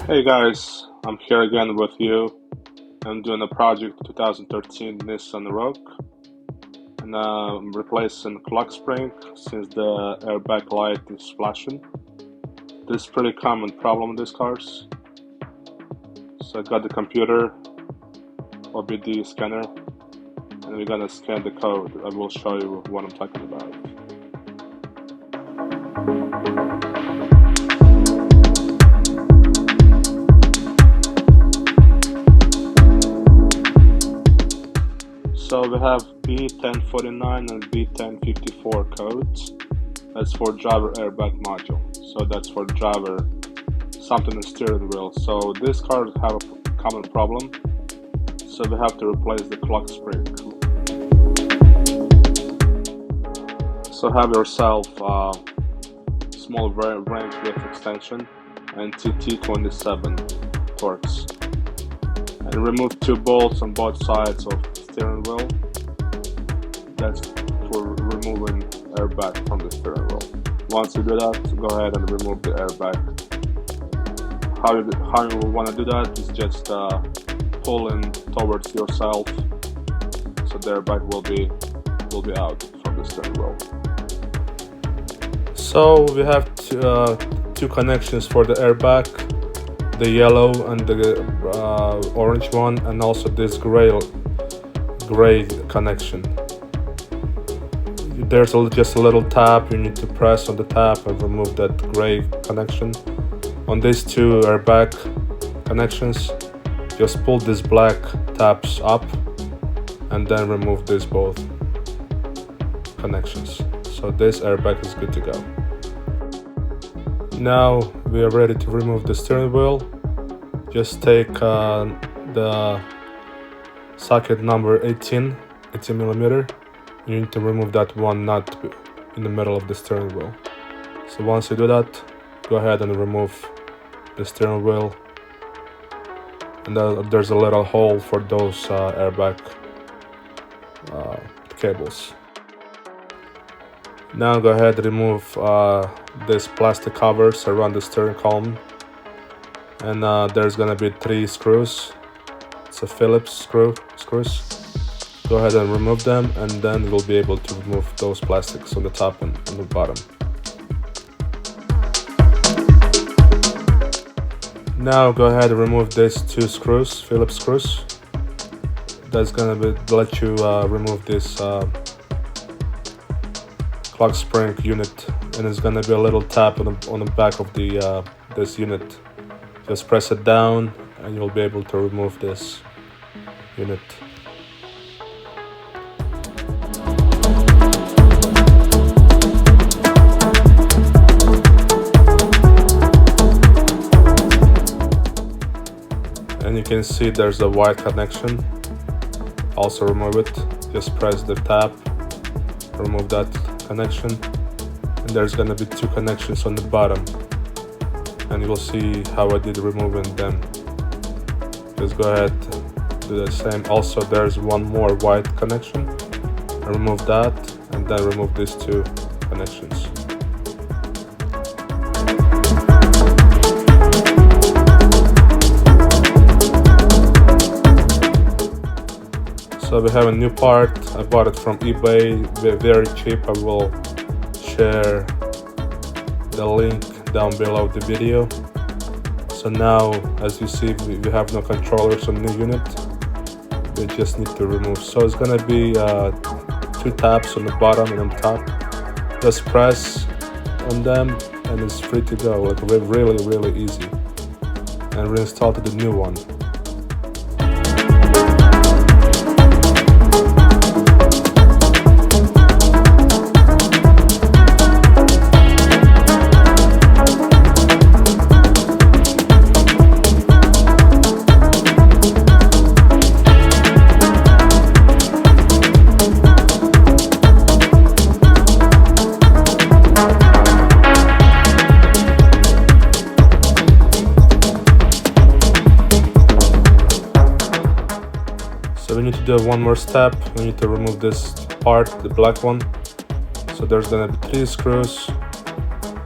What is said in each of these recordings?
Hey guys, I'm here again with you. I'm doing a project 2013 Nissan Rogue, and I'm replacing clock spring since the airbag light is flashing. This is a pretty common problem in these cars. So I got the computer, OBD scanner, and we're gonna scan the code. I will show you what I'm talking about. So we have B1049 and B1054 codes. That's for driver airbag module. So that's for driver something in steering wheel. So these cars have a common problem. So we have to replace the clock spring. So have yourself a small range width extension and TT27 Torx. And remove 2 bolts on both sides of steering wheel. That's for removing airbag from the steering wheel. Once you do that, go ahead and remove the airbag. How you want to do that is just pull in towards yourself, so the airbag will be out from the steering wheel. So we have two connections for the airbag. The yellow and the orange one, and also this gray connection. There's just a little tab. You need to press on the tab and remove that gray connection. On these 2 airbag connections, just pull these black tabs up and then remove these both connections. So this airbag is good to go. Now we are ready to remove the steering wheel. Just take the socket number 18 millimeter. You need to remove that one nut in the middle of the steering wheel. So once you do that, go ahead and remove the steering wheel. And there's a little hole for those airbag cables. Now go ahead and remove these plastic covers around the steering column, and there's gonna be 3 screws. It's a Phillips screws. Go ahead and remove them, and then you'll be able to remove those plastics on the top and on the bottom. Now go ahead and remove these 2 screws, Phillips screws. That's gonna let you remove this clock spring unit, and it's gonna be a little tab on the back of the this unit. Just press it down and you'll be able to remove this unit. And you can see there's a white connection. Also remove it. Just press the tab, remove that connection, and there's gonna be 2 connections on the bottom, and you'll see how I did removing them. Just go ahead, do the same. Also there's one more white connection. I remove that, and then remove these 2 connections. So we have a new part. I bought it from eBay, very cheap. I will share the link down below the video. So now, as you see, we have no controllers on the unit. We just need to remove. So it's gonna be 2 tabs on the bottom and on top. Just press on them and it's free to go. Like really easy. And reinstall to the new one. So we need to do one more step. We need to remove this part, the black one. So there's gonna be 3 screws.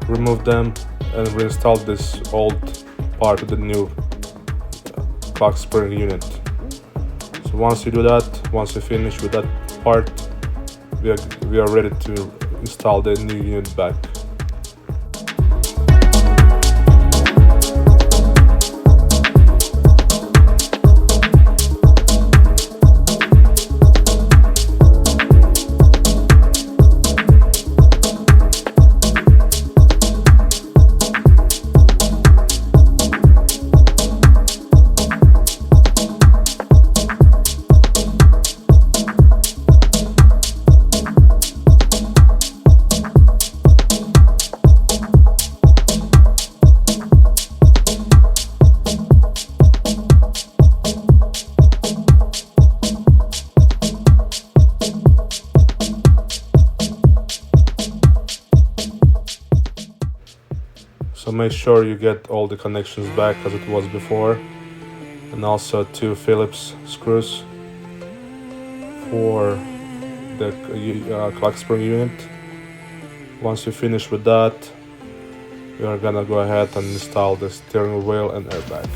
Remove them and reinstall this old part of the new clock spring unit. So once you do that, once you finish with that part, we are ready to install the new unit back. So make sure you get all the connections back as it was before, and also 2 Phillips screws for the clock spring unit. Once you finish with that, we are gonna go ahead and install the steering wheel and airbag.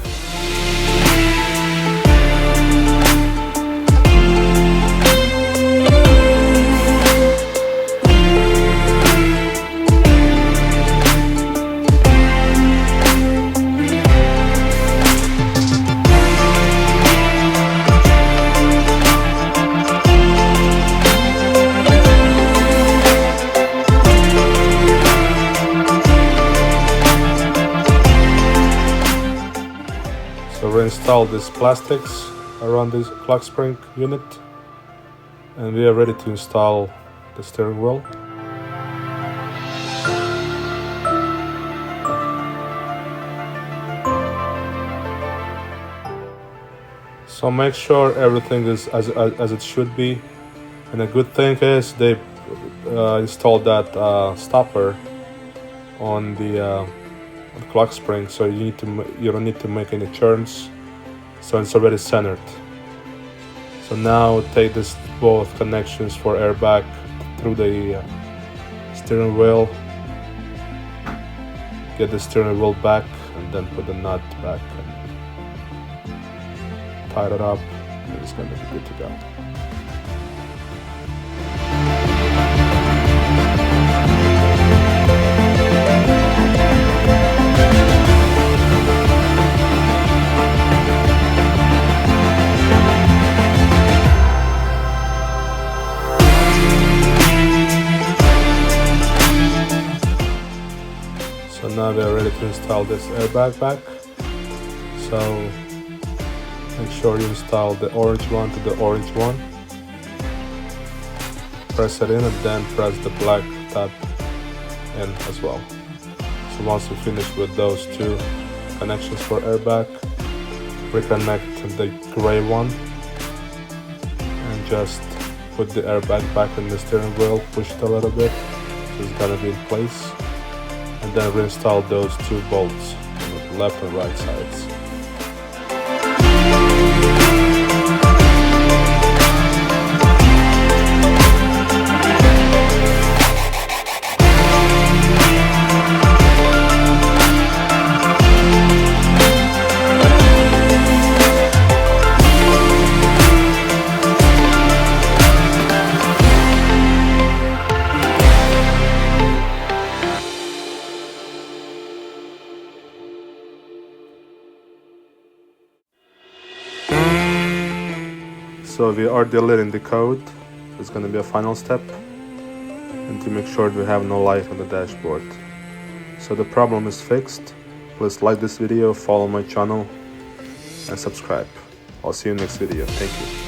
So reinstall these plastics around this clock spring unit, and we are ready to install the steering wheel. So make sure everything is as it should be, and a good thing is they installed that stopper on the clock spring, so you don't need to make any turns, so it's already centered. So now take this both connections for airbag through the steering wheel, get the steering wheel back, and then put the nut back and tie it up, and it's going to be good to go. So now we are ready to install this airbag back. So make sure you install the orange one to the orange one. Press it in and then press the black tab in as well. So once you finish with those 2 connections for airbag, reconnect the gray one and just put the airbag back in the steering wheel, push it a little bit so it's gonna be in place. And then reinstall those 2 bolts on the left and right sides. So we are deleting the code. It's going to be a final step, and to make sure we have no light on the dashboard. So the problem is fixed. Please like this video, follow my channel, and subscribe. I'll see you in the next video. Thank you.